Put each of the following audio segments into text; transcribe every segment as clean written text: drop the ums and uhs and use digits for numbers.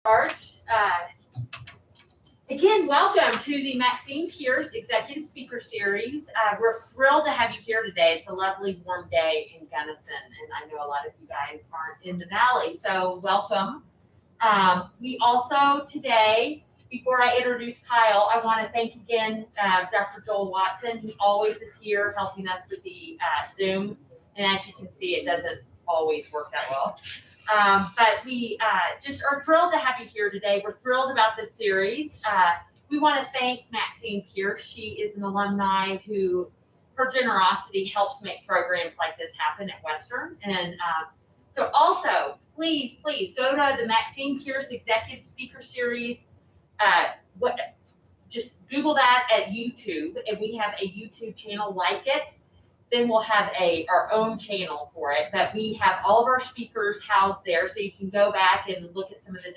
Start. Again, welcome to the Maxine Pierce Executive Speaker Series. We're thrilled to have you here today. It's a lovely warm day in Gunnison, and I know a lot of you guys aren't in the Valley, so welcome. We also today, before I introduce Kyle, I want to thank again Dr. Joel Watson, who always is here helping us with the Zoom, and as you can see, it doesn't always work that well. But we just are thrilled to have you here today. We're thrilled about this series. We want to thank Maxine Pierce. She is an alumni who, her generosity helps make programs like this happen at Western. And so also, please go to the Maxine Pierce Executive Speaker Series. Just Google that at YouTube, and we have a YouTube channel like it. Then we'll have our own channel for it, but we have all of our speakers housed there, so you can go back and look at some of the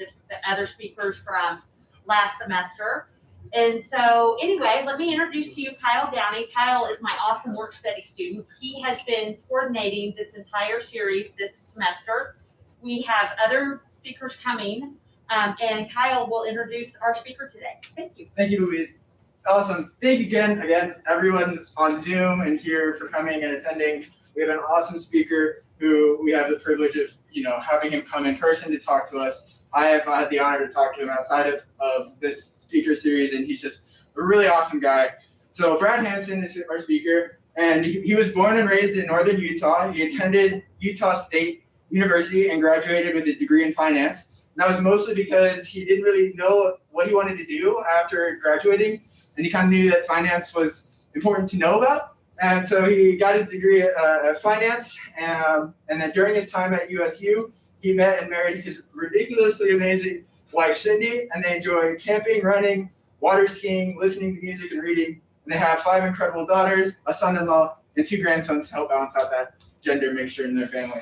other speakers from last semester. And so anyway, let me introduce to you Kyle Downey. Kyle is my awesome work study student. He has been coordinating this entire series this semester. We have other speakers coming, and Kyle will introduce our speaker today. Thank you. Thank you, Louise. Awesome. Thank you again, everyone on Zoom and here for coming and attending. We have an awesome speaker who we have the privilege of, having him come in person to talk to us. I have had the honor to talk to him outside of this speaker series, and he's just a really awesome guy. So Brad Hansen is our speaker, and he was born and raised in northern Utah. He attended Utah State University and graduated with a degree in finance. And that was mostly because he didn't really know what he wanted to do after graduating. And he kind of knew that finance was important to know about. And so he got his degree at finance. And then during his time at USU, he met and married his ridiculously amazing wife, Cindy. And they enjoy camping, running, water skiing, listening to music, and reading. And they have 5 incredible daughters, a son-in-law, and 2 grandsons to help balance out that gender mixture in their family.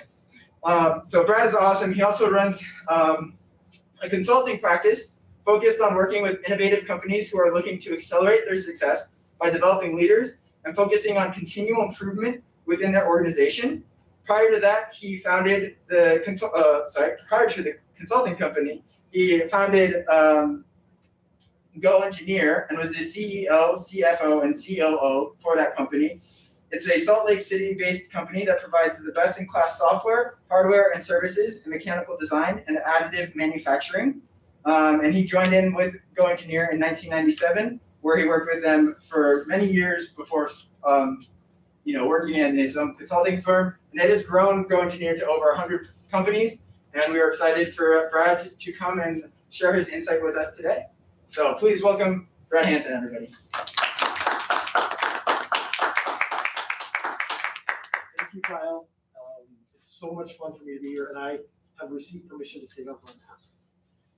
So Brad is awesome. He also runs a consulting practice focused on working with innovative companies who are looking to accelerate their success by developing leaders and focusing on continual improvement within their organization. Prior to that, he founded prior to the consulting company, he founded GOENGINEER and was the CEO, CFO, and COO for that company. It's a Salt Lake City-based company that provides the best-in-class software, hardware, and services in mechanical design and additive manufacturing. And he joined in with GOENGINEER in 1997, where he worked with them for many years before, working in his own consulting firm. And it has grown GOENGINEER to over 100 companies. And we are excited for Brad to come and share his insight with us today. So please welcome Brad Hansen, everybody. Thank you, Kyle. It's so much fun for me to be here, and I have received permission to take off my mask,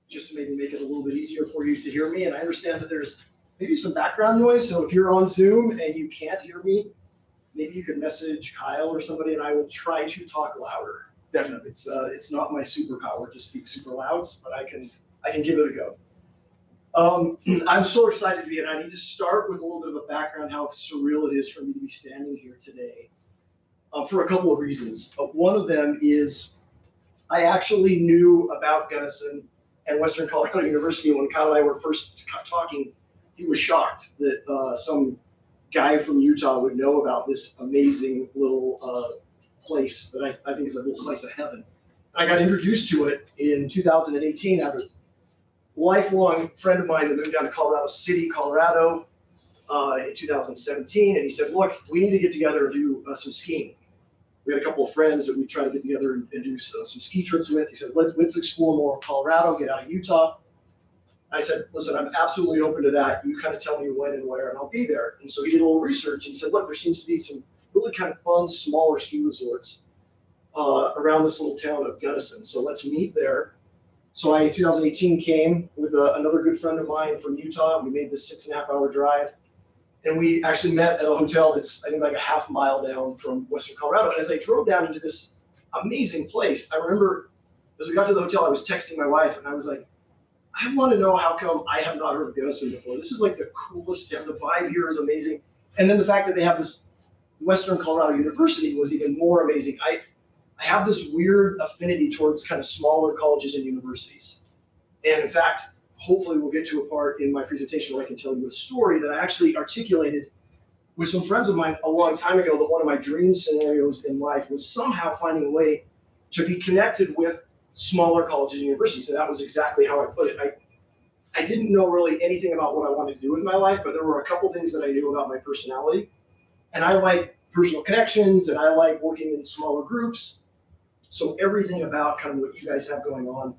just to maybe make it a little bit easier for you to hear me. And I understand that there's maybe some background noise, so if you're on Zoom and you can't hear me, maybe you could message Kyle or somebody, and I will try to talk louder. Definitely, it's not my superpower to speak super loud, but I can give it a go. I'm so excited to be here, and I need to start with a little bit of a background how surreal it is for me to be standing here today, for a couple of reasons. One of them is I actually knew about Gunnison and Western Colorado University. When Kyle and I were first talking, he was shocked that some guy from Utah would know about this amazing little place that I think is a little slice of heaven. I got introduced to it in 2018 out of a lifelong friend of mine that moved down to Colorado City, Colorado in 2017. And he said, look, we need to get together and do some skiing. We had a couple of friends that we tried to get together and do some ski trips with. He said, let's explore more of Colorado, get out of Utah. I said, listen, I'm absolutely open to that. You kind of tell me when and where, and I'll be there. And so he did a little research and said, look, there seems to be some really kind of fun, smaller ski resorts around this little town of Gunnison. So let's meet there. So I, in 2018, came with another good friend of mine from Utah. We made this 6.5-hour drive. And we actually met at a hotel that's, I think, like a half mile down from Western Colorado. And as I drove down into this amazing place, I remember as we got to the hotel, I was texting my wife, and I was like, I want to know how come I have not heard of Gunnison before. This is like the coolest town. The vibe here is amazing. And then the fact that they have this Western Colorado University was even more amazing. I have this weird affinity towards kind of smaller colleges and universities. And in fact, hopefully we'll get to a part in my presentation where I can tell you a story that I actually articulated with some friends of mine a long time ago, that one of my dream scenarios in life was somehow finding a way to be connected with smaller colleges and universities. And that was exactly how I put it. I didn't know really anything about what I wanted to do with my life, but there were a couple things that I knew about my personality. And I like personal connections, and I like working in smaller groups. So everything about kind of what you guys have going on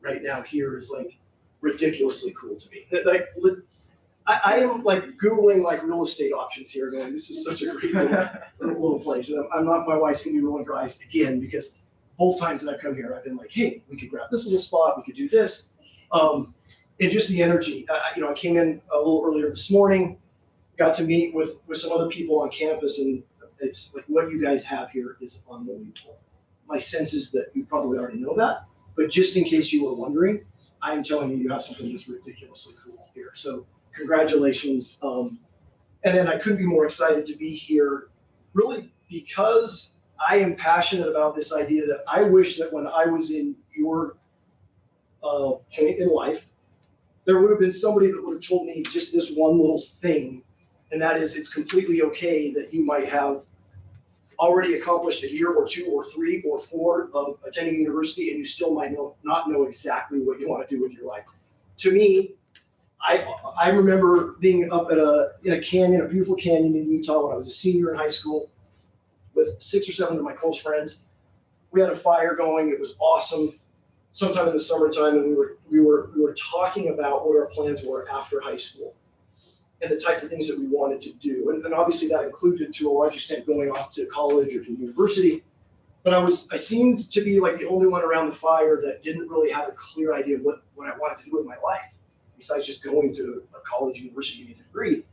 right now here is like ridiculously cool to me. Like, I am like Googling like real estate options here, going, this is such a great little place. And I'm not, my wife's gonna be rolling her eyes again, because both times that I've come here, I've been like, hey, we could grab this little spot, we could do this. And just the energy. I came in a little earlier this morning, got to meet with some other people on campus, and it's like what you guys have here is unbelievable. My sense is that you probably already know that, but just in case you were wondering, I'm telling you, you have something that's ridiculously cool here. So congratulations. And then I couldn't be more excited to be here, really, because I am passionate about this idea that I wish that when I was in your point in life, there would have been somebody that would have told me just this one little thing, and that is, it's completely okay that you might have already accomplished a year or 2 or 3 or 4 of attending university, and you still might not know exactly what you want to do with your life. To me, I remember being up at in a canyon, a beautiful canyon in Utah when I was a senior in high school with 6 or 7 of my close friends. We had a fire going. It was awesome. Sometime in the summertime, and we were talking about what our plans were after high school and the types of things that we wanted to do. And obviously that included, to a large extent, going off to college or to university. But I seemed to be like the only one around the fire that didn't really have a clear idea of what I wanted to do with my life, besides just going to a college, university, and a degree.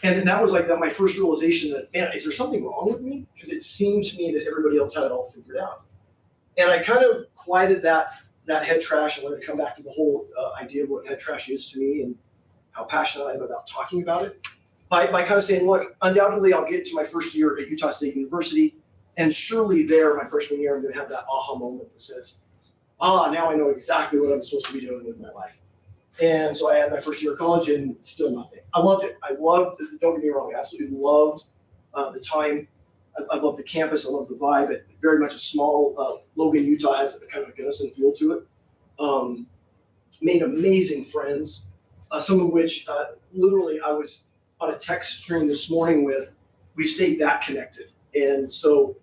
And that was like my first realization that, man, is there something wrong with me? Because it seemed to me that everybody else had it all figured out. And I kind of quieted that head trash, and we're going to come back to the whole idea of what head trash is to me and how passionate I am about talking about it, by kind of saying, look, undoubtedly I'll get to my first year at Utah State University, and surely there, my freshman year, I'm going to have that aha moment that says, now I know exactly what I'm supposed to be doing with my life. And so I had my first year of college, and still nothing. I loved it. Don't get me wrong, I absolutely loved the time. I love the campus. I love the vibe. It very much a small, Logan, Utah has a kind of a Gunnison feel to it. Made amazing friends, some of which literally I was on a text string this morning with. We stayed that connected. And so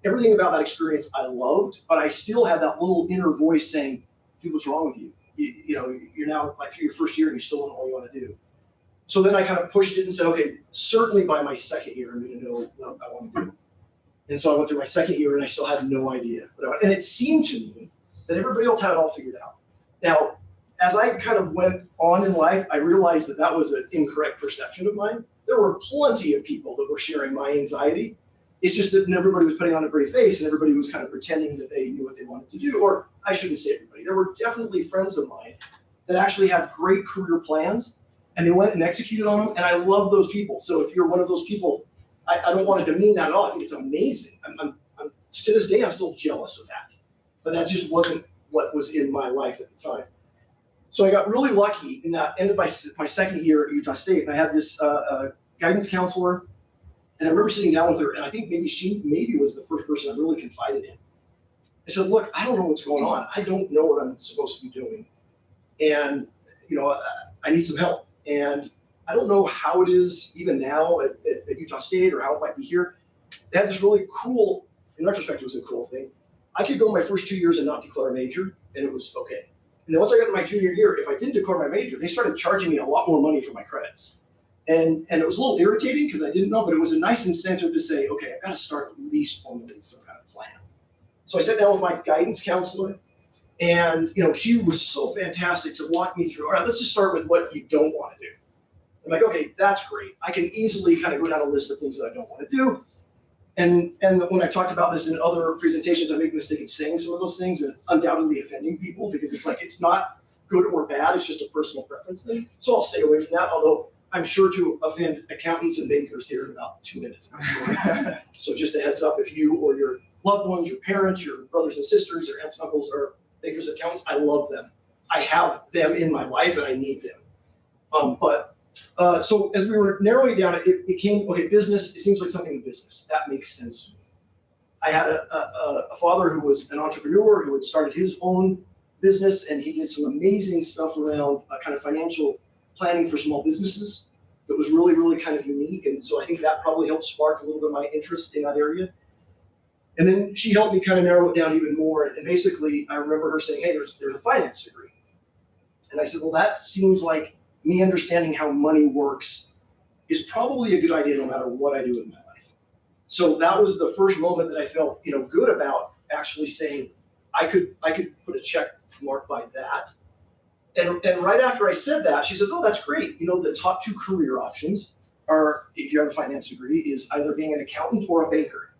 everything about that experience I loved, but I still had that little inner voice saying, dude, what's wrong with you? You're now through your first year and you still don't know what you want to do. So then I kind of pushed it and said, okay, certainly by my second year, I'm going to know what I want to do. And so I went through my second year and I still had no idea. And it seemed to me that everybody else had it all figured out. Now, as I kind of went on in life, I realized that that was an incorrect perception of mine. There were plenty of people that were sharing my anxiety. It's just that everybody was putting on a brave face and everybody was kind of pretending that they knew what they wanted to do. Or I shouldn't say everybody. There were definitely friends of mine that actually had great career plans, and they went and executed on them, and I love those people. So if you're one of those people, I don't want to demean that at all. I think it's amazing. I'm to this day, I'm still jealous of that. But that just wasn't what was in my life at the time. So I got really lucky in that ended my second year at Utah State, and I had this guidance counselor, and I remember sitting down with her, and I think she was the first person I really confided in. I said, look, I don't know what's going on. I don't know what I'm supposed to be doing. And, I need some help. And I don't know how it is even now at Utah State or how it might be here. They had this really cool, in retrospect, it was a cool thing. I could go my first 2 years and not declare a major, and it was okay. And then once I got to my junior year, if I didn't declare my major, they started charging me a lot more money for my credits. And it was a little irritating because I didn't know, but it was a nice incentive to say, okay, I've got to start at least formulating some kind of plan. So I sat down with my guidance counselor, and she was so fantastic to walk me through, all right, let's just start with what you don't want to do. I'm like, okay, that's great. I can easily kind of go down a list of things that I don't want to do. And when I talked about this in other presentations, I make the mistake of saying some of those things and undoubtedly offending people, because it's not good or bad, it's just a personal preference thing. So I'll stay away from that, although I'm sure to offend accountants and bankers here in about 2 minutes. So just a heads up, if you or your loved ones, your parents, your brothers and sisters, or aunts and uncles are bankers, accountants, I love them. I have them in my life and I need them. So as we were narrowing it down, it became, okay, business, it seems like something in business. That makes sense. I had a father who was an entrepreneur who had started his own business, and he did some amazing stuff around kind of financial planning for small businesses that was really, really kind of unique. And so I think that probably helped spark a little bit of my interest in that area. And then she helped me kind of narrow it down even more. And basically, I remember her saying, hey, there's a finance degree. And I said, well, that seems like me understanding how money works is probably a good idea no matter what I do in my life. So that was the first moment that I felt, good about actually saying I could put a check mark by that. And right after I said that, she says, oh, that's great. The top 2 career options are, if you have a finance degree, is either being an accountant or a banker.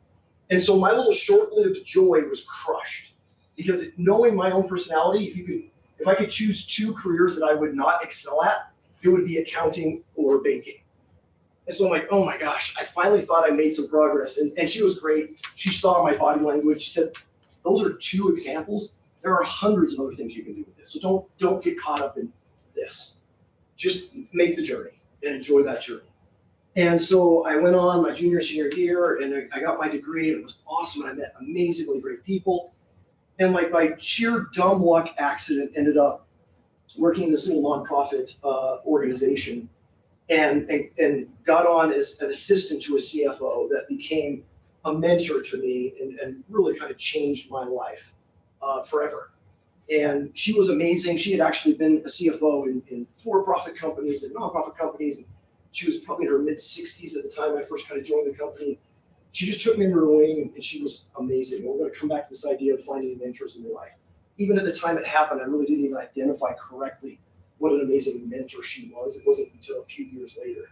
And so my little short-lived joy was crushed, because knowing my own personality, if I could choose 2 careers that I would not excel at, it would be accounting or banking. And so I'm like, oh my gosh, I finally thought I made some progress. And she was great. She saw my body language. She said, those are 2 examples. There are hundreds of other things you can do with this. So don't get caught up in this. Just make the journey and enjoy that journey. And so I went on my junior, senior year, and I got my degree, and it was awesome. And I met amazingly great people. And like by sheer dumb luck accident, ended up working in this little nonprofit organization, and got on as an assistant to a CFO that became a mentor to me and really kind of changed my life forever. And she was amazing. She had actually been a CFO in for-profit companies and nonprofit companies. And she was probably in her mid-60s at the time I first kind of joined the company. She just took me under her wing, and she was amazing. We're going to come back to this idea of finding mentors in your life. Even at the time it happened, I really didn't even identify correctly what an amazing mentor she was. It wasn't until a few years later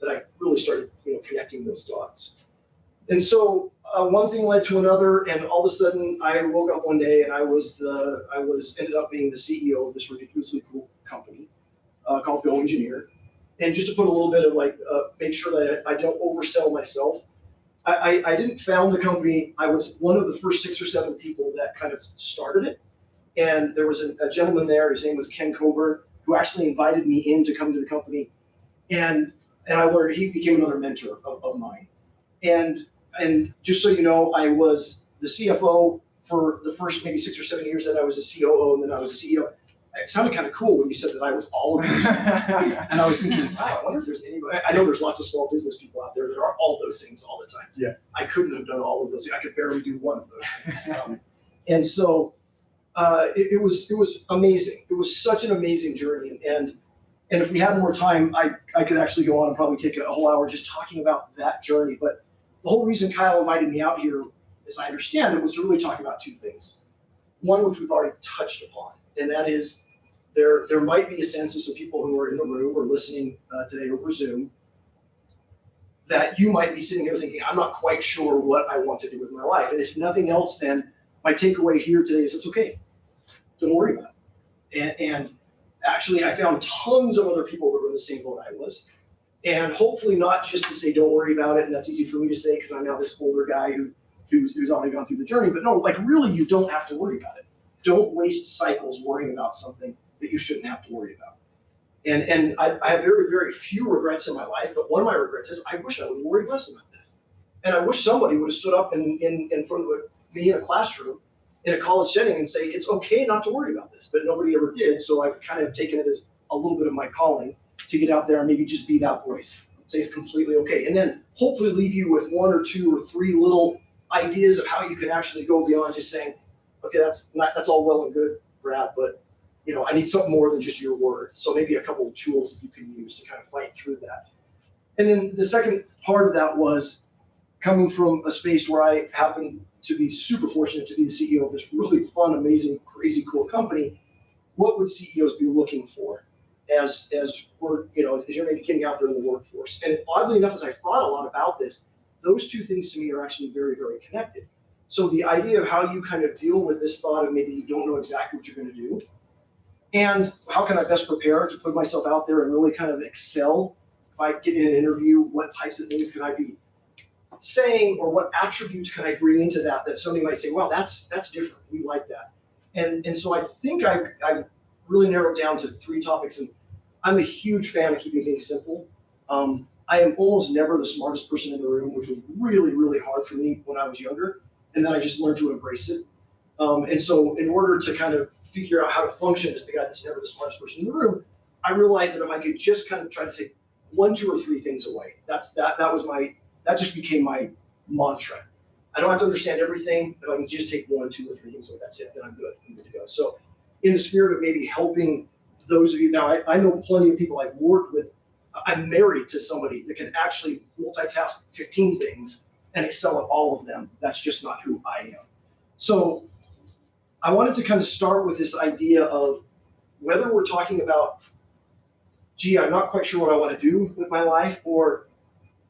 that I really started, connecting those dots. And so one thing led to another, and all of a sudden I woke up one day and I ended up being the CEO of this ridiculously cool company called GOENGINEER. And just to put a little bit of make sure that I don't oversell myself, I didn't found the company. I was one of the first 6 or 7 people that kind of started it. And there was a gentleman there, his name was Ken Coburn, who actually invited me in to come to the company. And I learned, he became another mentor of mine. And just so you know, I was the CFO for the first maybe 6 or 7 years that I was a COO, and then I was a CEO. It sounded kind of cool when you said that I was all of those things. And I was thinking, wow, I wonder if there's anybody. I know there's lots of small business people out there that are all those things all the time. Yeah. I couldn't have done all of those. I could barely do one of those things. And so it was amazing. It was such an amazing journey. And if we had more time, I could actually go on and probably take a whole hour just talking about that journey. But the whole reason Kyle invited me out here, as I understand it, was to really talk about 2 things. One, which we've already touched upon, and that is there might be a census of people who are in the room or listening today over Zoom that you might be sitting here thinking, I'm not quite sure what I want to do with my life. And if nothing else, then my takeaway here today is it's okay. Don't worry about it. And actually, I found tons of other people that were in the same boat I was. And hopefully not just to say, don't worry about it. And that's easy for me to say because I'm now this older guy who's already gone through the journey. But no, really, you don't have to worry about it. Don't waste cycles worrying about something that you shouldn't have to worry about. And I have very, very few regrets in my life, but one of my regrets is I wish I would have worried less about this. And I wish somebody would have stood up in front of me in a classroom in a college setting and say, it's okay not to worry about this, but nobody ever did. So I've kind of taken it as a little bit of my calling to get out there and maybe just be that voice. Say it's completely okay. And then hopefully leave you with 1 or 2 or 3 little ideas of how you can actually go beyond just saying, okay, that's all well and good, Brad, but I need something more than just your word. So maybe a couple of tools that you can use to kind of fight through that. And then the second part of that was coming from a space where I happened to be super fortunate to be the CEO of this really fun, amazing, crazy cool company. What would CEOs be looking for as we're, as you're maybe getting out there in the workforce? And oddly enough, as I thought a lot about this, those 2 things to me are actually very, very connected. So the idea of how you kind of deal with this thought of maybe you don't know exactly what you're going to do, and how can I best prepare to put myself out there and really kind of excel? If I get in an interview, what types of things can I be saying, or what attributes can I bring into that somebody might say, well, that's different. We like that. And so I think I really narrow it down to 3 topics. And I'm a huge fan of keeping things simple. I am almost never the smartest person in the room, which was really, really hard for me when I was younger. And then I just learned to embrace it. And so in order to kind of figure out how to function as the guy that's never the smartest person in the room, I realized that if I could just kind of try to take 1, 2, or 3 things away, that just became my mantra. I don't have to understand everything, but I can just take 1, 2, or 3 things away. That's it. Then I'm good. I'm good to go. So in the spirit of maybe helping those of you, now I know plenty of people I've worked with. I'm married to somebody that can actually multitask 15 things and excel at all of them. That's just not who I am. So I wanted to kind of start with this idea of whether we're talking about, gee, I'm not quite sure what I want to do with my life, or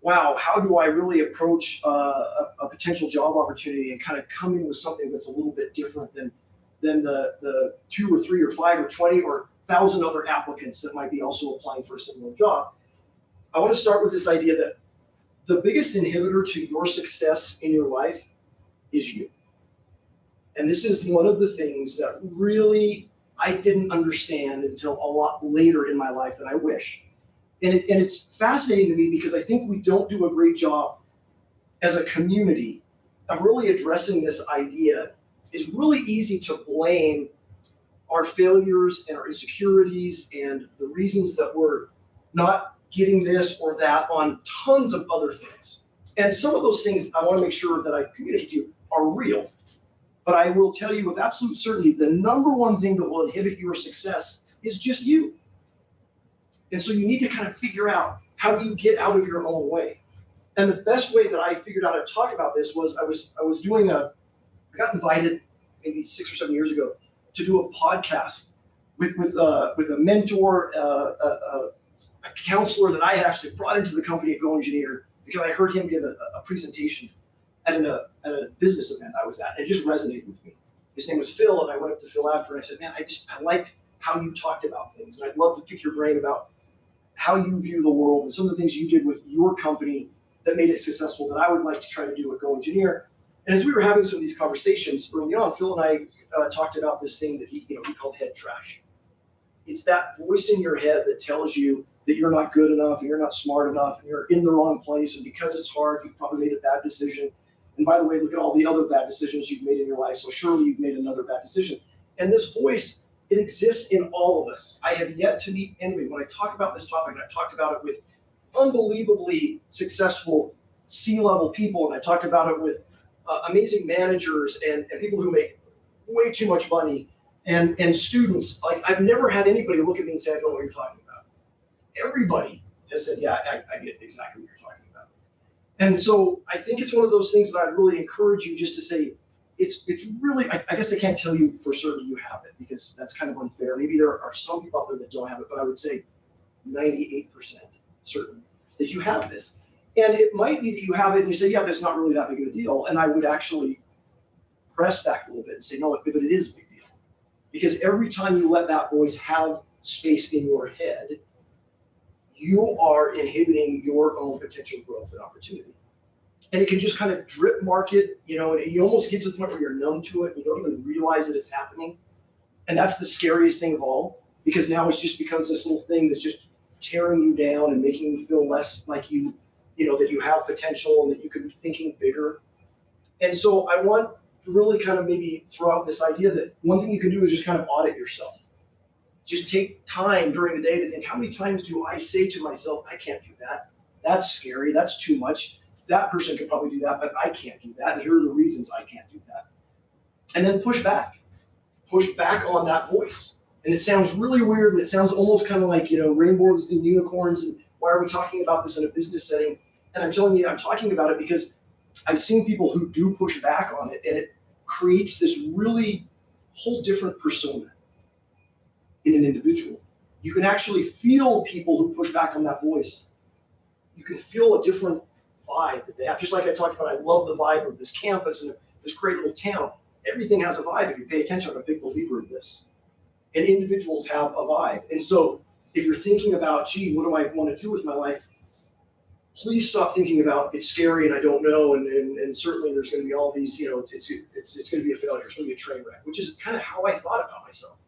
wow, how do I really approach a potential job opportunity and kind of come in with something that's a little bit different than the 2 or 3 or 5 or 20 or 1,000 other applicants that might be also applying for a similar job. I want to start with this idea that the biggest inhibitor to your success in your life is you. And this is one of the things that really I didn't understand until a lot later in my life than I wish. And it's fascinating to me because I think we don't do a great job as a community of really addressing this idea. It's really easy to blame our failures and our insecurities and the reasons that we're not getting this or that on tons of other things. And some of those things I want to make sure that I communicate to you are real. But I will tell you with absolute certainty, the number one thing that will inhibit your success is just you. And so you need to kind of figure out, how do you get out of your own way? And the best way that I figured out how to talk about this was I got invited maybe 6 or 7 years ago to do a podcast with a mentor, a counselor that I had actually brought into the company at GOENGINEER, because I heard him give a presentation at a business event I was at. And it just resonated with me. His name was Phil, and I went up to Phil after and I said, man, I liked how you talked about things. And I'd love to pick your brain about how you view the world and some of the things you did with your company that made it successful that I would like to try to do at GOENGINEER. And as we were having some of these conversations early on, Phil and I talked about this thing that he called head trash. It's that voice in your head that tells you that you're not good enough, and you're not smart enough, and you're in the wrong place, and because it's hard, you've probably made a bad decision. And by the way, look at all the other bad decisions you've made in your life, so surely you've made another bad decision. And this voice, it exists in all of us. I have yet to meet anybody. When I talk about this topic, and I talked about it with unbelievably successful C-level people, and I talked about it with amazing managers and people who make way too much money, and students. Like, I've never had anybody look at me and say, I don't know what you're talking about. Everybody has said, yeah, I get exactly what you're talking about. And so I think it's one of those things that I'd really encourage you just to say, it's really, I guess I can't tell you for certain you have it, because that's kind of unfair. Maybe there are some people out there that don't have it, but I would say 98% certain that you have this. And it might be that you have it and you say, yeah, that's not really that big of a deal. And I would actually press back a little bit and say, no, but it is a big deal. Because every time you let that voice have space in your head, you are inhibiting your own potential growth and opportunity. And it can just kind of drip market, and you almost get to the point where you're numb to it. And you don't even realize that it's happening. And that's the scariest thing of all, because now it just becomes this little thing that's just tearing you down and making you feel less like that you have potential and that you could be thinking bigger. And so I want to really kind of maybe throw out this idea that one thing you can do is just kind of audit yourself. Just take time during the day to think, how many times do I say to myself, I can't do that. That's scary. That's too much. That person could probably do that, but I can't do that. And here are the reasons I can't do that. And then push back. Push back on that voice. And it sounds really weird, and it sounds almost kind of like, rainbows and unicorns, and why are we talking about this in a business setting? And I'm telling you, I'm talking about it because I've seen people who do push back on it, and it creates this really whole different persona in an individual. You can actually feel people who push back on that voice. You can feel a different vibe that they have. Just like I talked about, I love the vibe of this campus and this great little town. Everything has a vibe if you pay attention. I'm a big believer in this. And individuals have a vibe. And so if you're thinking about, gee, what do I want to do with my life? Please stop thinking about it's scary and I don't know, and certainly there's going to be all these, it's going to be a failure, it's going to be a train wreck, which is kind of how I thought about myself.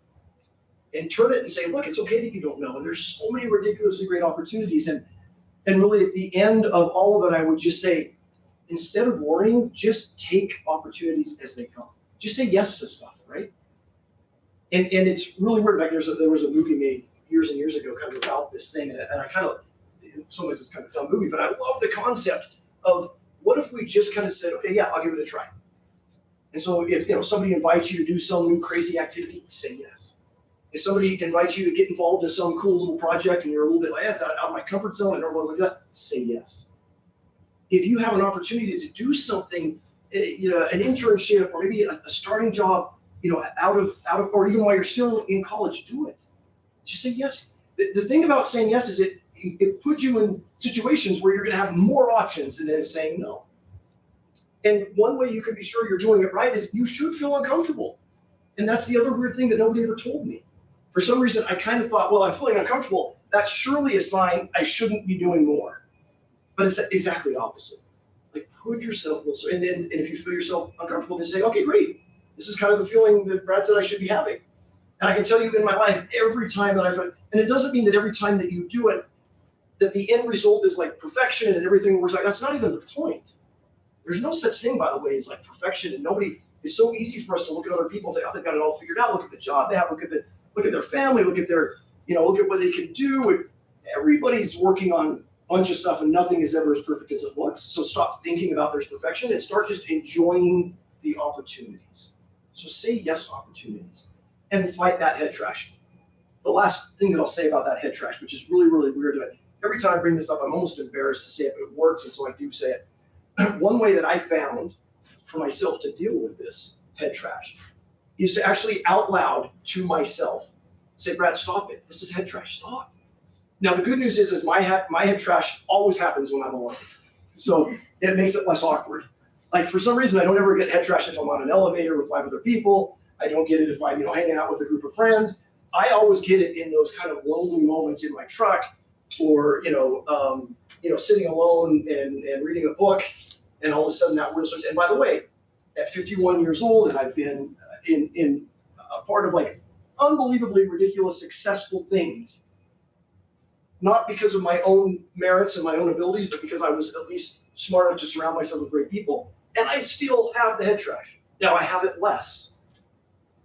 and turn it and say, look, it's okay that you don't know. And there's so many ridiculously great opportunities. And really at the end of all of it, I would just say, instead of worrying, just take opportunities as they come. Just say yes to stuff, right? And it's really weird. Like there was a movie made years and years ago kind of about this thing, and I kind of, in some ways it was kind of a dumb movie, but I love the concept of what if we just kind of said, okay, yeah, I'll give it a try. And so if somebody invites you to do some new crazy activity, say yes. If somebody invites you to get involved in some cool little project and you're a little bit like, that's out of my comfort zone, I don't want to do that, say yes. If you have an opportunity to do something, an internship or maybe a starting job, out of, or even while you're still in college, do it. Just say yes. The thing about saying yes is it puts you in situations where you're going to have more options than saying no. And one way you can be sure you're doing it right is you should feel uncomfortable. And that's the other weird thing that nobody ever told me. For some reason, I kind of thought, well, I'm feeling uncomfortable. That's surely a sign I shouldn't be doing more. But it's exactly opposite. Like, put yourself, and if you feel yourself uncomfortable, then say, okay, great. This is kind of the feeling that Brad said I should be having. And I can tell you in my life, every time that and it doesn't mean that every time that you do it, that the end result is like perfection and everything works out. That's not even the point. There's no such thing, by the way, as like perfection. And it's so easy for us to look at other people and say, oh, they've got it all figured out. Look at the job they have. Look at their family. Look at look at what they can do. Everybody's working on a bunch of stuff and nothing is ever as perfect as it looks. So stop thinking about there's perfection and start just enjoying the opportunities. So say yes to opportunities and fight that head trash. The last thing that I'll say about that head trash, which is really, really weird. Every time I bring this up, I'm almost embarrassed to say it, but it works, and so I do say it. One way that I found for myself to deal with this head trash is to actually out loud to myself say, Brad, stop it. This is head trash. Stop. Now, the good news is my head trash always happens when I'm alone. So it makes it less awkward. Like, for some reason, I don't ever get head trash if I'm on an elevator with 5 other people. I don't get it if I'm hanging out with a group of friends. I always get it in those kind of lonely moments in my truck, or sitting alone and reading a book, and all of a sudden that word starts. And by the way, at 51 years old, and I've been in a part of like unbelievably ridiculous, successful things, not because of my own merits and my own abilities, but because I was at least smart enough to surround myself with great people. And I still have the head trash. Now I have it less,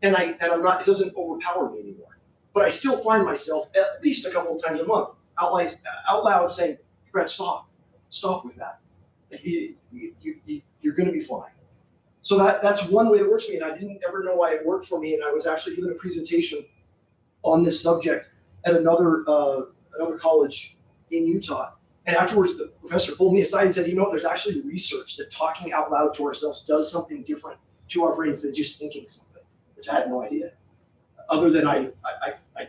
and I'm not. It doesn't overpower me anymore. But I still find myself at least a couple of times a month out loud saying, Brett, stop with that. You're going to be fine. So that's one way that works for me, and I didn't ever know why it worked for me. And I was actually giving a presentation on this subject at another college in Utah. And afterwards, the professor pulled me aside and said, there's actually research that talking out loud to ourselves does something different to our brains than just thinking something, which I had no idea. Other than I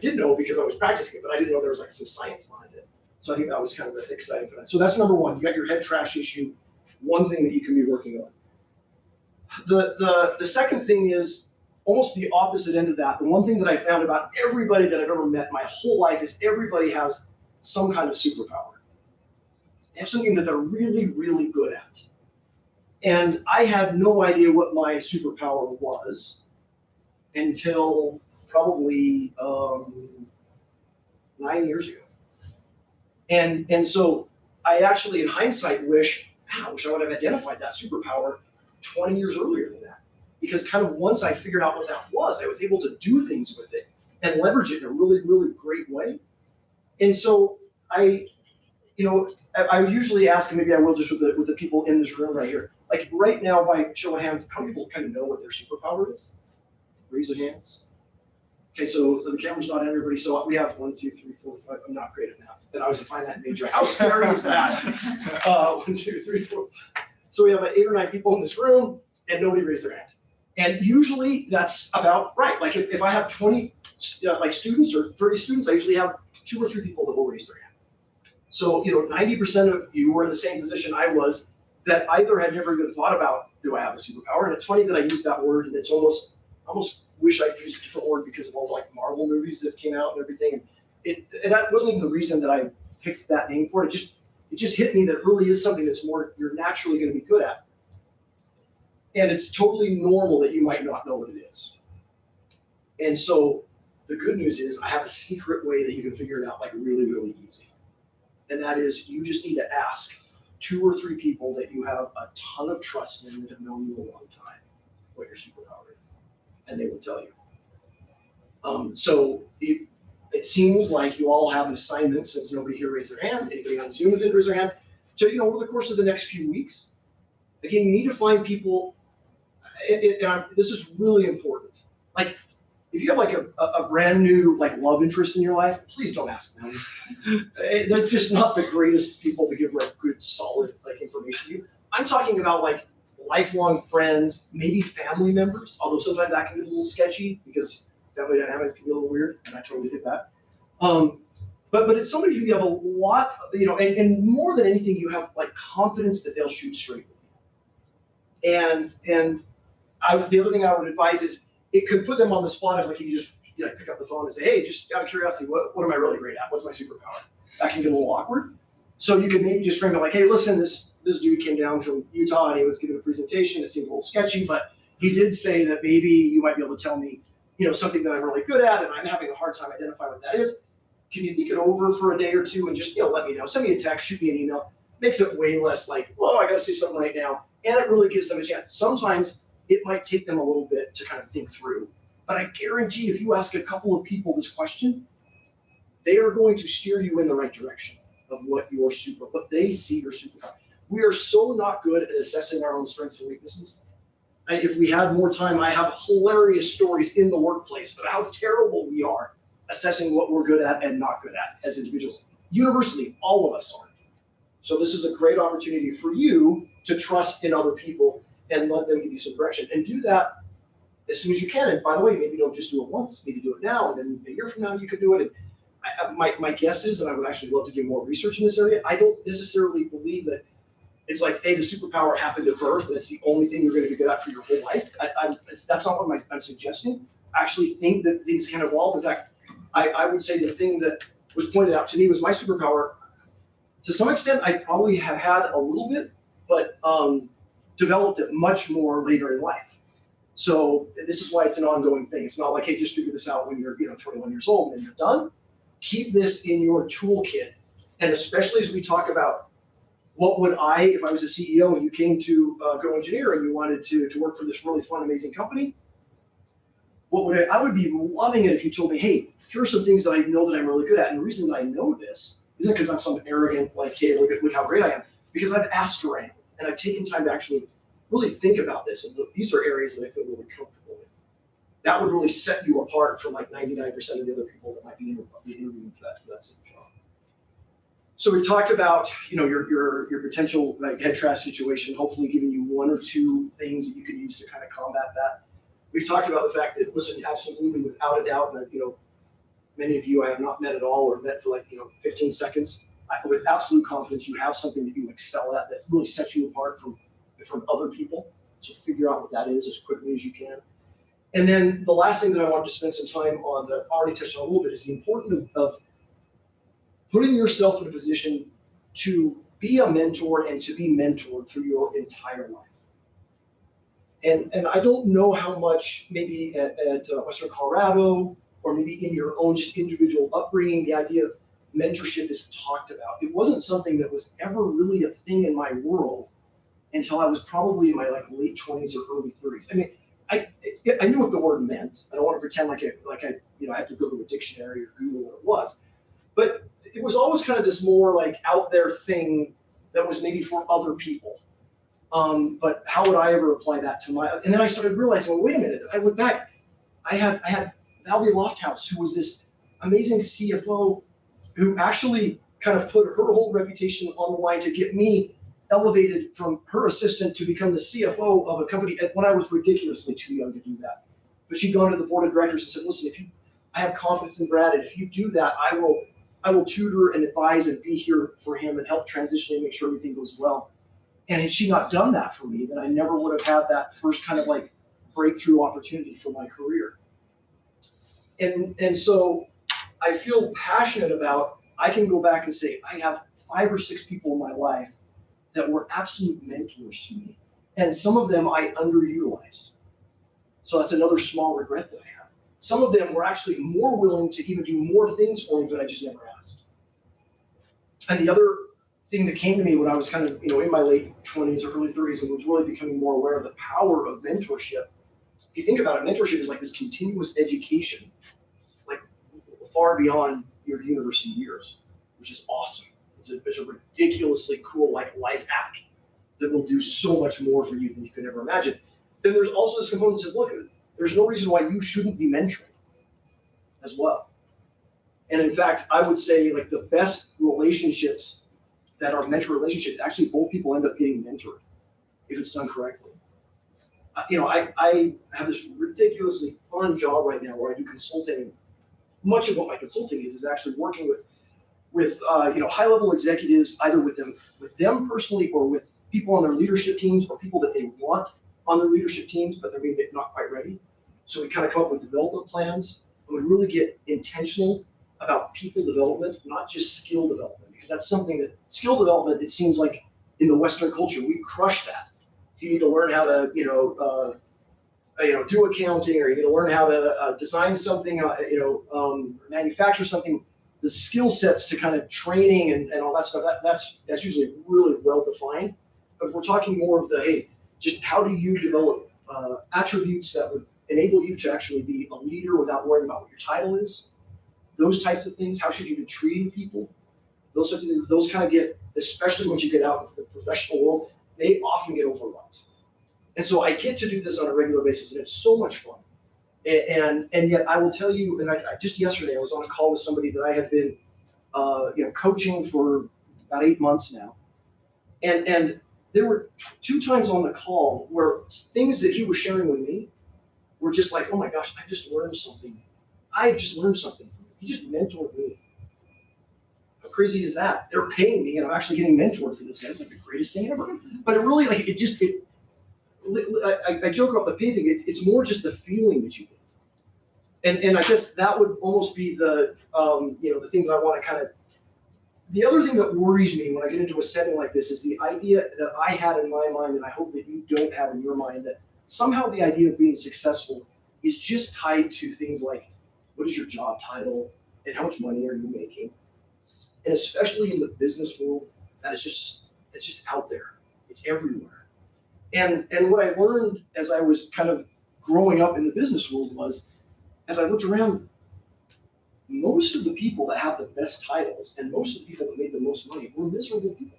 did know because I was practicing it, but I didn't know there was like some science behind it. So I think that was kind of exciting for that. So that's number one. You got your head trash issue, one thing that you can be working on. The second thing is almost the opposite end of that. The one thing that I found about everybody that I've ever met my whole life is everybody has some kind of superpower. They have something that they're really, really good at. And I had no idea what my superpower was until probably 9 years ago. And so I actually, in hindsight, wish I would have identified that superpower 20 years earlier than that. Because kind of once I figured out what that was, I was able to do things with it and leverage it in a really, really great way. And so I usually ask, and maybe I will just with the people in this room right here, like right now, by show of hands, how many people kind of know what their superpower is? Raise your hands. Okay, so the camera's not on everybody, so we have 1, 2, 3, 4, 5. I'm not great at math, but I was to find that major. How scary is that? 1, 2, 3, 4. So we have 8 or 9 people in this room, and nobody raised their hand. And usually that's about right. Like if I have 20 students or 30 students, I usually have 2 or 3 people that will raise their hand. So 90% of you are in the same position I was, that either had never even thought about, do I have a superpower? And it's funny that I use that word, and it's almost wish I'd used a different word because of all the like Marvel movies that came out and everything. And that wasn't even the reason that I picked that name for it. It just hit me that it really is something that's more you're naturally going to be good at. And it's totally normal that you might not know what it is. And so The good news is I have a secret way that you can figure it out like really, really easy. And that is you just need to ask 2 or 3 people that you have a ton of trust in that have known you a long time what your superpower is. And they will tell you. So it seems like you all have an assignment, since nobody here raised their hand. Anybody on Zoom did raise their hand? So, over the course of the next few weeks, again, you need to find people, this is really important. Like, if you have like a brand new like love interest in your life, please don't ask them. They're just not the greatest people to give like good, solid like information to you. I'm talking about like lifelong friends, maybe family members, although sometimes that can be a little sketchy because family dynamics can be a little weird, and I totally get that. But it's somebody who you have a lot, and more than anything, you have like confidence that they'll shoot straight with you. And the other thing I would advise is it could put them on the spot if like you just pick up the phone and say, hey, just out of curiosity, what am I really great at? What's my superpower? That can get a little awkward. So you could maybe just frame it like, hey, listen, this dude came down from Utah and he was giving a presentation. It seemed a little sketchy, but he did say that maybe you might be able to tell me, something that I'm really good at, and I'm having a hard time identifying what that is. Can you think it over for a day or two and just, let me know? Send me a text, shoot me an email. Makes it way less like, I got to say something right now. And it really gives them a chance. Sometimes it might take them a little bit to kind of think through. But I guarantee if you ask a couple of people this question, they are going to steer you in the right direction of what they see your superpower. We are so not good at assessing our own strengths and weaknesses. If we had more time, I have hilarious stories in the workplace about how terrible we are assessing what we're good at and not good at as individuals. Universally, all of us are. So this is a great opportunity for you to trust in other people and let them give you some direction. And do that as soon as you can. And by the way, maybe don't just do it once, maybe do it now, and then a year from now you could do it. And my guess is, and I would actually love to do more research in this area, I don't necessarily believe that it's like, hey, the superpower happened at birth, and it's the only thing you're going to be good at for your whole life. That's not what I'm suggesting. I actually think that things can evolve. In fact, I would say the thing that was pointed out to me was my superpower. To some extent, I probably have had a little bit, but developed it much more later in life. So this is why it's an ongoing thing. It's not like, hey, just figure this out when you're 21 years old and you're done. Keep this in your toolkit. And especially as we talk about what would if I was a CEO and you came to GOENGINEER and you wanted to work for this really fun, amazing company, I would be loving it if you told me, hey, here are some things that I know that I'm really good at. And the reason that I know this isn't because I'm some arrogant, like, hey, look how great I am. Because I've asked around and I've taken time to actually really think about this. And look, these are areas that I feel really comfortable in. That would really set you apart from like 99% of the other people that might be interviewing for that same job. So we've talked about, your potential like head trash situation, hopefully giving you 1 or 2 things that you can use to kind of combat that. We've talked about the fact that, listen, absolutely, without a doubt, that, many of you I have not met at all or met for like, 15 seconds. With absolute confidence, you have something that you excel at that really sets you apart from other people. So figure out what that is as quickly as you can. And then the last thing that I wanted to spend some time on that I already touched on a little bit is the importance of putting yourself in a position to be a mentor and to be mentored through your entire life. And I don't know how much maybe at Western Colorado or maybe in your own just individual upbringing, the idea of mentorship is talked about. It wasn't something that was ever really a thing in my world until I was probably in my like late 20s or early 30s. I mean, I knew what the word meant. I don't want to pretend like I had to go to a dictionary or Google what it was, but it was always kind of this more like out there thing that was maybe for other people. But how would I ever apply that to my? And then I started realizing, well, wait a minute. I look back. I had Valerie Lofthouse, who was this amazing CFO, who actually kind of put her whole reputation on the line to get me elevated from her assistant to become the CFO of a company when I was ridiculously too young to do that. But she'd gone to the board of directors and said, listen, I have confidence in Brad, and if you do that, I will tutor and advise and be here for him and help transition and make sure everything goes well. And had she not done that for me, then I never would have had that first kind of like breakthrough opportunity for my career. And so I feel passionate about, I can go back and say, I have 5 or 6 people in my life that were absolute mentors to me. And some of them I underutilized. So that's another small regret that I have. some of them were actually more willing to even do more things for me, but I just never asked. And the other thing that came to me when I was kind of, in my late 20s or early 30s and was really becoming more aware of the power of mentorship. If you think about it, mentorship is like this continuous education, like far beyond your university years, which is awesome. It's a ridiculously cool life hack that will do so much more for you than you could ever imagine. Then there's also this component that says, look, there's no reason why you shouldn't be mentoring as well. And in fact, I would say like the best relationships that are mentor relationships, actually both people end up getting mentored if it's done correctly. I have this ridiculously fun job right now where I do consulting. Much of what my consulting is actually working with high-level executives, either with them personally or with people on their leadership teams or people that they want on their leadership teams, but they're maybe not quite ready. So we kind of come up with development plans, and we really get intentional about people development, not just skill development, because that's something that skill development, it seems like in the Western culture, we crush that. You need to learn how to, do accounting, or you need to learn how to design something, manufacture something. The skill sets to kind of training and all that stuff, that's usually really well defined. But if we're talking more of just how do you develop attributes that would enable you to actually be a leader without worrying about what your title is, those types of things. How should you be treating people? Those types of things, those kind of get, especially once you get out into the professional world, they often get overlooked. And so I get to do this on a regular basis, and it's so much fun. And yet I will tell you, and I just yesterday I was on a call with somebody that I have been coaching for about 8 months now. And there were 2 times on the call where things that he was sharing with me were just like, oh my gosh, I just learned something. I just learned something from him. He just mentored me. How crazy is that? They're paying me and I'm actually getting mentored for this guy. It's like the greatest thing ever. But it really, I joke about the pay thing. It's more just the feeling that you get. And I guess that would almost be the thing that I want to kind of. The other thing that worries me when I get into a setting like this is the idea that I had in my mind, and I hope that you don't have in your mind, that somehow the idea of being successful is just tied to things like, what is your job title and how much money are you making? And especially in the business world, it's just out there. It's everywhere. And what I learned as I was kind of growing up in the business world was, as I looked around, most of the people that have the best titles and most of the people that made the most money were miserable people.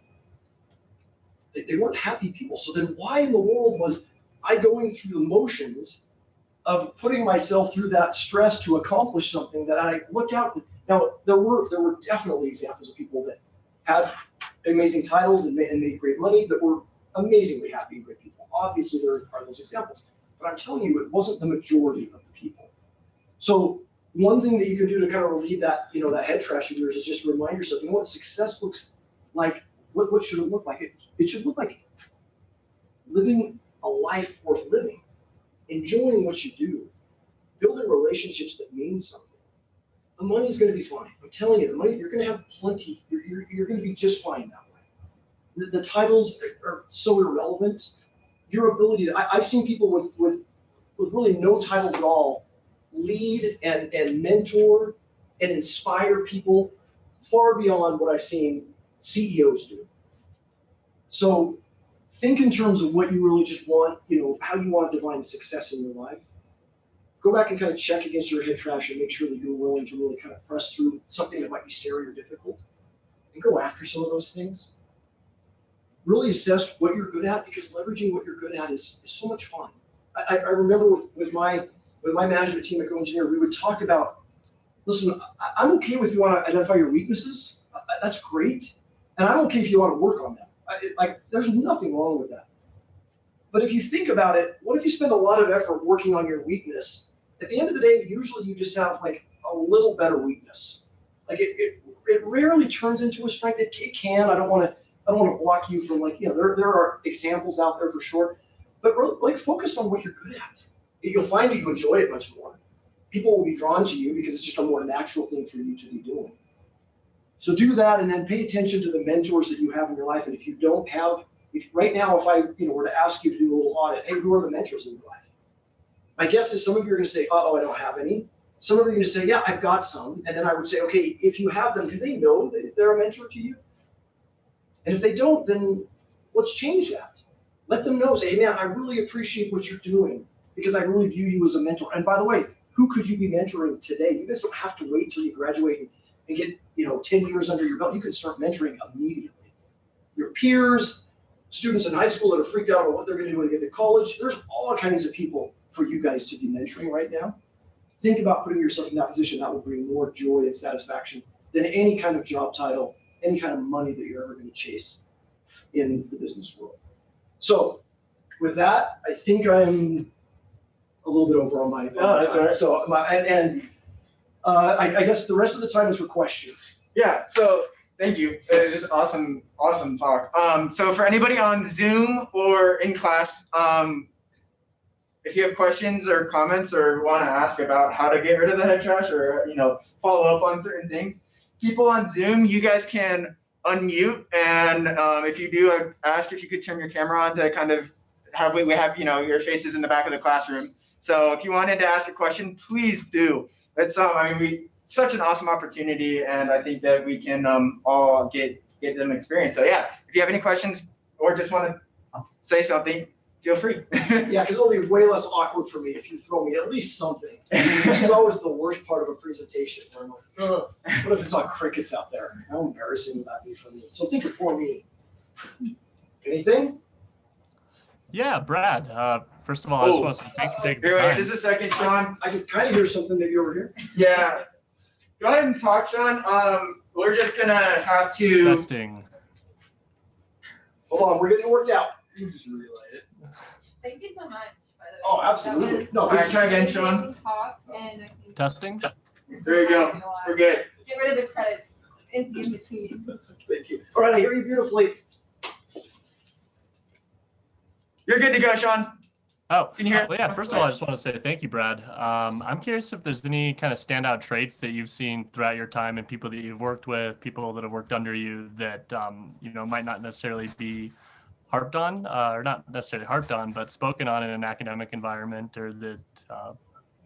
They weren't happy people. So then why in the world was I going through the motions of putting myself through that stress to accomplish something that I looked out? Now, there were definitely examples of people that had amazing titles and made great money that were amazingly happy and great people. Obviously, there are those examples. But I'm telling you, it wasn't the majority of the people. So one thing that you can do to kind of relieve that, that head trash of yours is just remind yourself, what success looks like. What should it look like? It should look like living a life worth living, enjoying what you do, building relationships that mean something. The money's going to be fine. I'm telling you, the money, you're going to have plenty. You're going to be just fine that way. The titles are so irrelevant. Your ability to, I've seen people with really no titles at all lead and mentor and inspire people far beyond what I've seen CEOs do. So think in terms of what you really just want, how you want to define success in your life. Go back and kind of check against your head trash and make sure that you're willing to really kind of press through something that might be scary or difficult and go after some of those things. Really assess what you're good at, because leveraging what you're good at is so much fun. I remember with my management team at GOENGINEER, we would talk about, listen, I'm okay if you want to identify your weaknesses. That's great. And I'm okay if you want to work on them. There's nothing wrong with that. But if you think about it, what if you spend a lot of effort working on your weakness? At the end of the day, usually you just have a little better weakness. It rarely turns into a strength. It can. I don't want to block you from there are examples out there for sure. But focus on what you're good at. You'll find that you enjoy it much more. People will be drawn to you because it's just a more natural thing for you to be doing. So do that, and then pay attention to the mentors that you have in your life. And if you don't have, if right now, if I were to ask you to do a little audit, hey, who are the mentors in your life? My guess is some of you are going to say, oh, I don't have any. Some of you are going to say, yeah, I've got some. And then I would say, okay, if you have them, do they know that they're a mentor to you? And if they don't, then let's change that. Let them know, say, hey, man, I really appreciate what you're doing because I really view you as a mentor. And by the way, who could you be mentoring today? You guys don't have to wait till you graduate and get 10 years under your belt. You can start mentoring immediately. Your peers, students in high school that are freaked out about what they're going to do when they get to college, there's all kinds of people for you guys to be mentoring right now. Think about putting yourself in that position. That will bring more joy and satisfaction than any kind of job title, any kind of money that you're ever going to chase in the business world. So with that, I think I'm a little bit over on my that's all right. So I guess the rest of the time is for questions. Yeah, so thank you. This is awesome talk. So for anybody on Zoom or in class, if you have questions or comments or want to ask about how to get rid of the head trash or follow up on certain things, people on Zoom, you guys can unmute, and if you do, I'd ask if you could turn your camera on to kind of have we have your faces in the back of the classroom. So if you wanted to ask a question, please do. It's such an awesome opportunity, and I think that we can all get them experience. So yeah, if you have any questions or just want to say something, feel free. Yeah, because it'll be way less awkward for me if you throw me at least something. This is always the worst part of a presentation. Where I'm like, what if it's all crickets out there? How embarrassing would that be for me? So think it for me. Anything? Yeah, Brad. First of all, I just want to say thanks for taking the time. Wait, just a second, Sean. I can kind of hear something maybe over here. Yeah. Go ahead and talk, Sean. We're just gonna have to. Testing. Hold on, we're getting it worked out. You just relight it. Thank you so much, by the way. Oh, absolutely. No, All right, try again, Sean. Talk and I can Testing. There you go. We're good. get rid of the credits in between. Thank you. All right, I hear you beautifully. You're good to go, Sean. Oh, Can you hear? well, yeah. First of all, I just want to say thank you, Brad. I'm curious if there's any kind of standout traits that you've seen throughout your time and people that you've worked with, people that have worked under you that might not necessarily be harped on, or not necessarily harped on, but spoken on in an academic environment, or that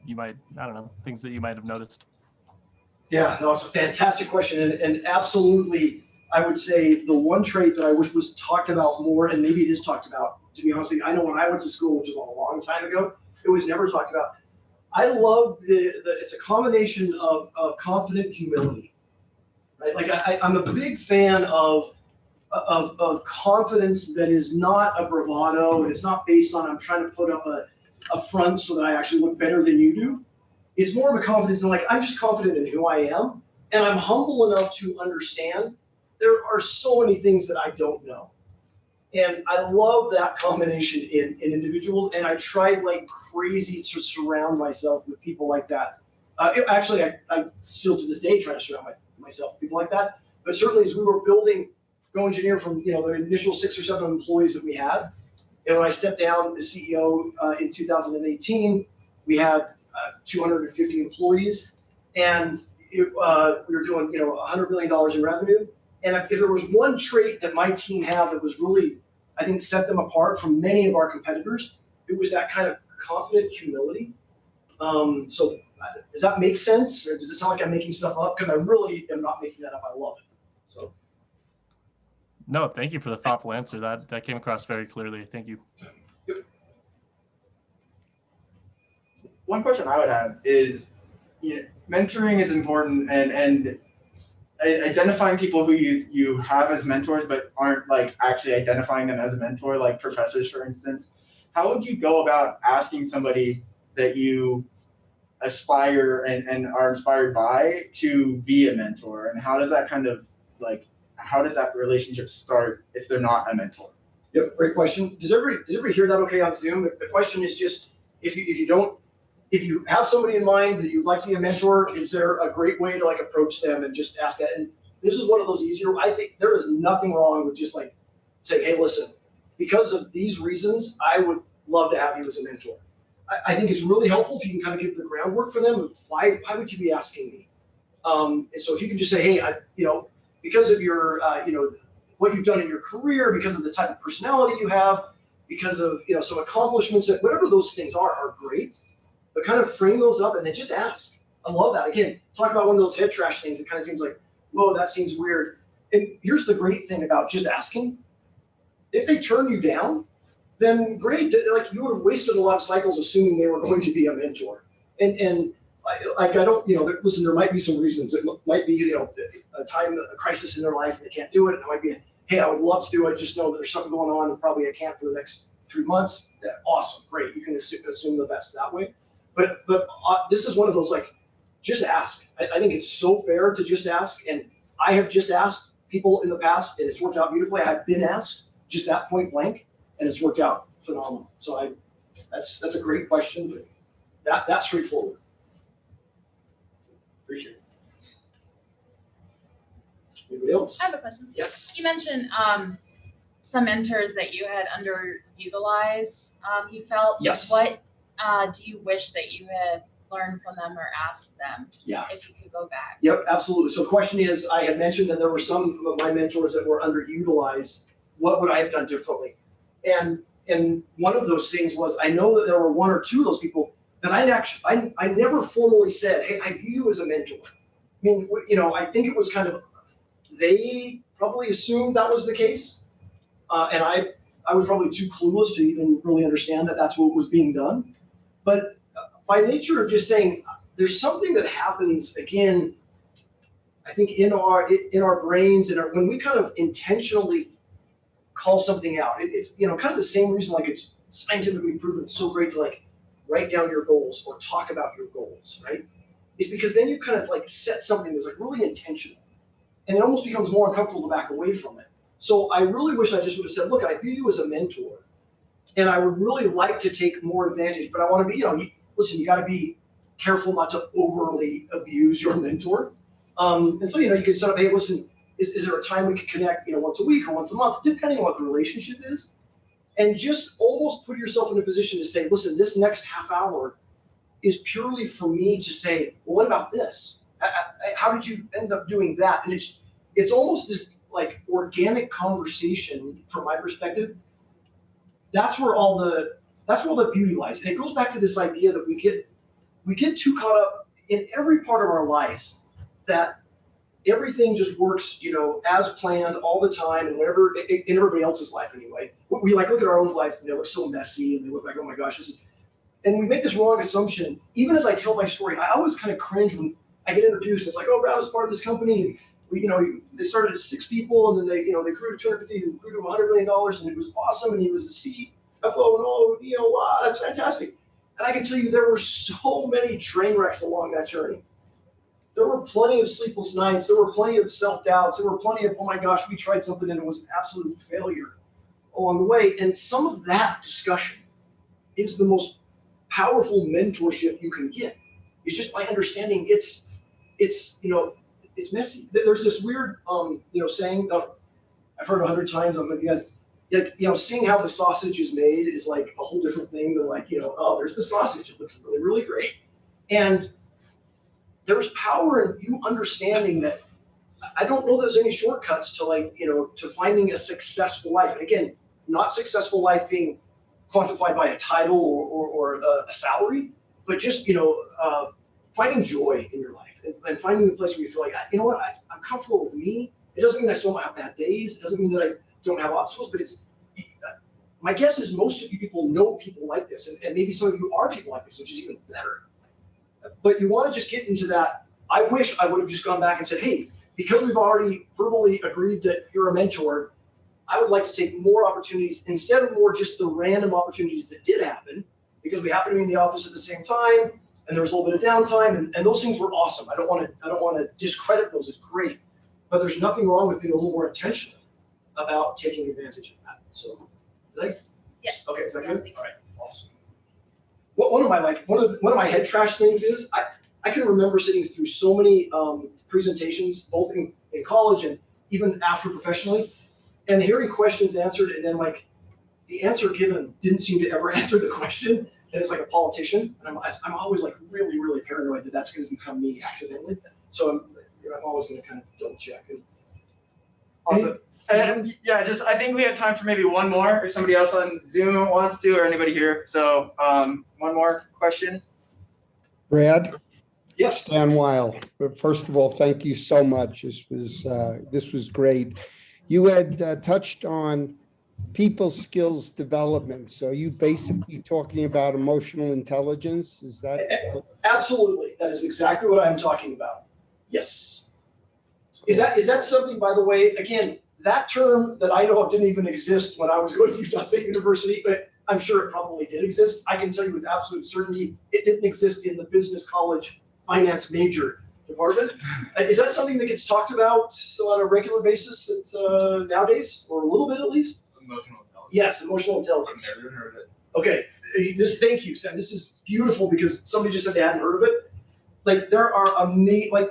you might, I don't know, things that you might have noticed. Yeah, no, it's a fantastic question, and absolutely, I would say the one trait that I wish was talked about more, and maybe it is talked about, to be honest with you, I know when I went to school, which was a long time ago, it was never talked about. I love it's a combination of confident humility, right? Like I'm a big fan of confidence that is not a bravado, and it's not based on I'm trying to put up a front so that I actually look better than you do. It's more of a confidence in like, I'm just confident in who I am, and I'm humble enough to understand there are so many things that I don't know. And I love that combination in individuals, and I tried like crazy to surround myself with people like that. Actually, I still to this day try to surround myself with people like that. But certainly as we were building GOENGINEER from the initial 6 or 7 employees that we had, and when I stepped down as CEO in 2018, we had 250 employees, and we were doing $100 million in revenue. And if there was one trait that my team had that was really, I think, set them apart from many of our competitors, it was that kind of confident humility. So does that make sense? Or does it sound like I'm making stuff up? Because I really am not making that up. I love it. So. No, thank you for the thoughtful answer. That came across very clearly. Thank you. Yep. One question I would have is, mentoring is important, and identifying people who you have as mentors but aren't like actually identifying them as a mentor, like professors, for instance. How would you go about asking somebody that you aspire and are inspired by to be a mentor, and how does that how does that relationship start if they're not a mentor? Yep, great question. Does everybody hear that okay on Zoom? The question is just, if you have somebody in mind that you'd like to be a mentor, is there a great way to like approach them and just ask that? And this is one of those easier, I think there is nothing wrong with just like saying, hey, listen, because of these reasons, I would love to have you as a mentor. I think it's really helpful if you can kind of give the groundwork for them of why would you be asking me? And so if you can just say, hey, because of your, what you've done in your career, because of the type of personality you have, because of, some accomplishments, whatever those things are great. but kind of frame those up and then just ask. I love that. Again, talk about one of those head trash things. It kind of seems like, whoa, that seems weird. And here's the great thing about just asking. If they turn you down, then great. Like you would have wasted a lot of cycles assuming they were going to be a mentor. And I don't, listen, there might be some reasons. It might be, a crisis in their life and they can't do it. And it might be, hey, I would love to do it. Just know that there's something going on and probably I can't for the next 3 months. Yeah, awesome, great. You can assume the best that way. But this is one of those, like, just ask. I think it's so fair to just ask. And I have just asked people in the past and it's worked out beautifully. I have been asked just that point blank and it's worked out phenomenal. So that's a great question, but that's straightforward. Appreciate it. Anybody else? I have a question. Yes. You mentioned some mentors that you had underutilized. You felt. Yes. What do you wish that you had learned from them or asked them? Yeah. If you could go back. Yep, absolutely. So the question is, I had mentioned that there were some of my mentors that were underutilized. What would I have done differently? And one of those things was, I know that there were one or two of those people that I never formally said, hey, I view you as a mentor. I mean, I think it was kind of, they probably assumed that was the case. And I was probably too clueless to even really understand that that's what was being done. But by nature of just saying, there's something that happens, again, I think in our brains, and when we kind of intentionally call something out, it's kind of the same reason, like it's scientifically proven it's so great to like write down your goals or talk about your goals, right? It's because then you kind of like set something that's like really intentional, and it almost becomes more uncomfortable to back away from it. So I really wish I just would have said, look, I view you as a mentor, and I would really like to take more advantage, but I want to be, listen, you got to be careful not to overly abuse your mentor. And so, you can set up, hey, listen, is there a time we could connect, once a week or once a month, depending on what the relationship is, and just almost put yourself in a position to say, listen, this next half hour is purely for me to say, well, what about this? How did you end up doing that? And it's almost this like organic conversation from my perspective. That's where all the beauty lies. And it goes back to this idea that we get too caught up in every part of our lives that everything just works, as planned all the time, and whatever in everybody else's life anyway. We like look at our own lives and they look so messy and they look like, oh my gosh, and we make this wrong assumption. Even as I tell my story, I always kind of cringe when I get introduced. It's like, oh, Brad was part of this company. And they started at 6 people, and then they grew to 250 and grew to $100 million, and it was awesome. And he was the CFO, and wow, that's fantastic. And I can tell you, there were so many train wrecks along that journey. There were plenty of sleepless nights. There were plenty of self-doubts. There were plenty of, oh my gosh, we tried something and it was an absolute failure along the way. And some of that discussion is the most powerful mentorship you can get. It's just by understanding it's messy. There's this weird, saying, I've heard 100 times, seeing how the sausage is made is like a whole different thing than like, oh, there's the sausage. It looks really, really great. And there's power in you understanding that I don't know there's any shortcuts to to finding a successful life. And again, not successful life being quantified by a title or a salary, but just, finding joy in your life and finding the place where you feel like, I'm comfortable with me. It doesn't mean I still have bad days. It doesn't mean that I don't have obstacles, but my guess is most of you people know people like this. And maybe some of you are people like this, which is even better. But you want to just get into that. I wish I would have just gone back and said, hey, because we've already verbally agreed that you're a mentor, I would like to take more opportunities instead of more just the random opportunities that did happen, because we happened to be in the office at the same time and there was a little bit of downtime, and those things were awesome. I don't want to discredit those. It's great. But there's nothing wrong with being a little more intentional about taking advantage of that. So, Yes. Okay, is that good? All right, awesome. One of my head trash things is I can remember sitting through so many presentations, both in college and even after professionally, and hearing questions answered, and then like the answer given didn't seem to ever answer the question, and it's like a politician, and I'm always like really, really paranoid that that's going to become me accidentally. So I'm always going to kind of double check. Awesome. And yeah, I think we have time for maybe one more, if somebody else on Zoom wants to, or anybody here. So one more question. Brad, Yes. Stan Weil. But first of all, thank you so much. This was great. You had touched on people skills development. So you basically talking about emotional intelligence? Is that? Absolutely. That is exactly what I'm talking about. Yes. Is that something, by the way, again, that term that I know of didn't even exist when I was going to Utah State University, but I'm sure it probably did exist. I can tell you with absolute certainty, it didn't exist in the business college finance major department. Is that something that gets talked about on a regular basis nowadays, or a little bit at least? Emotional intelligence. Yes, emotional intelligence. I've never heard of it. Okay, thank you, Sam. This is beautiful because somebody just said they hadn't heard of it. Like there are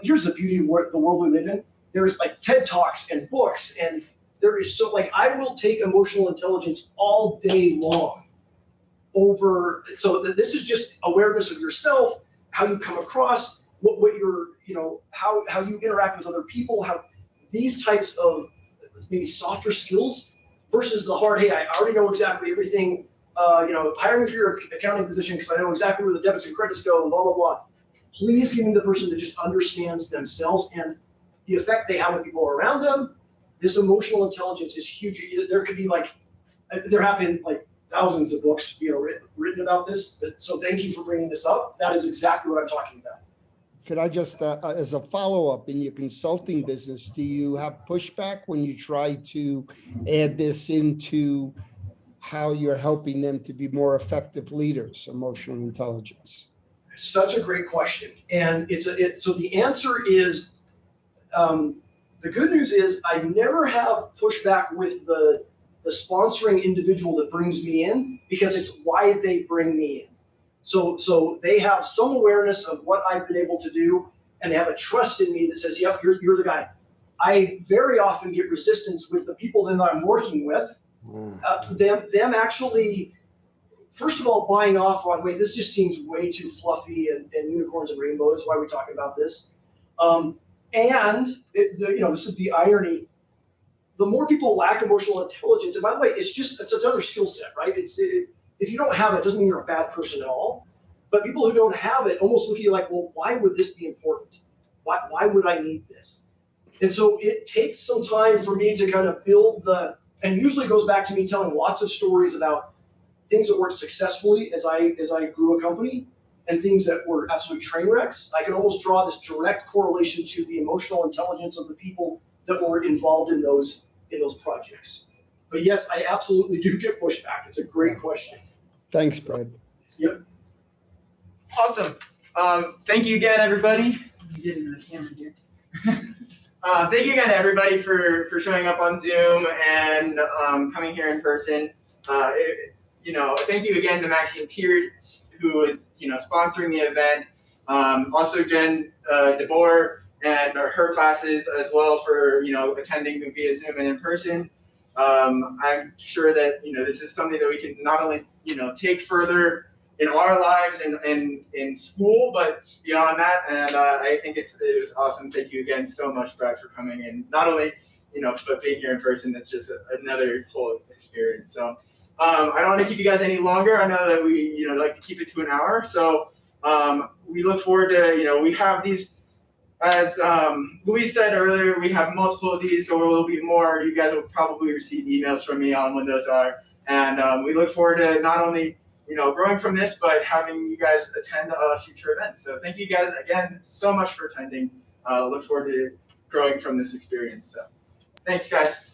here's the beauty of the world we live in. There's like TED Talks and books, and there is so I will take emotional intelligence all day long so this is just awareness of yourself, how you come across, what you're, how you interact with other people, how these types of maybe softer skills versus the hard, hey, I already know exactly everything, hiring for your accounting position because I know exactly where the debits and credits go and blah, blah, blah. Please give me the person that just understands themselves and the effect they have on people around them. This emotional intelligence is huge. There could be there have been thousands of books, written about this. So thank you for bringing this up. That is exactly what I'm talking about. Could I just, as a follow-up, in your consulting business, do you have pushback when you try to add this into how you're helping them to be more effective leaders, emotional intelligence? Such a great question. And so the answer is, the good news is I never have pushback with the sponsoring individual that brings me in because it's why they bring me in. So they have some awareness of what I've been able to do, and they have a trust in me that says, yep, you're the guy. I very often get resistance with the people that I'm working with, them actually, first of all, buying off on, wait, this just seems way too fluffy and unicorns and rainbows. Why are we talking about this? This is the irony. The more people lack emotional intelligence, and by the way, it's another skill set, right? If you don't have it, doesn't mean you're a bad person at all. But people who don't have it almost look at you like, well, why would this be important? Why would I need this? And so it takes some time for me to kind of build and usually goes back to me telling lots of stories about things that worked successfully as I grew a company and things that were absolute train wrecks. I can almost draw this direct correlation to the emotional intelligence of the people that were involved in those projects. But yes, I absolutely do get pushback. It's a great question. Thanks, Brad. Yep. Awesome. Thank you again, everybody. I'm getting the camera here. Thank you again, everybody, for showing up on Zoom and coming here in person. Thank you again to Maxine Pierce, who is sponsoring the event. Also Jen DeBoer and her classes as well for attending via Zoom and in person. I'm sure that this is something that we can not only take further in our lives and in school, but beyond that. And I think it was awesome. Thank you again so much, Brad, for coming in. Not only but being here in person. It's just another whole experience. So I don't want to keep you guys any longer. I know that we like to keep it to an hour. So we look forward to we have these. As Louise said earlier, we have multiple of these, so there will be more. You guys will probably receive emails from me on when those are. And we look forward to not only growing from this, but having you guys attend future events. So thank you guys again so much for attending. Look forward to growing from this experience. So thanks, guys.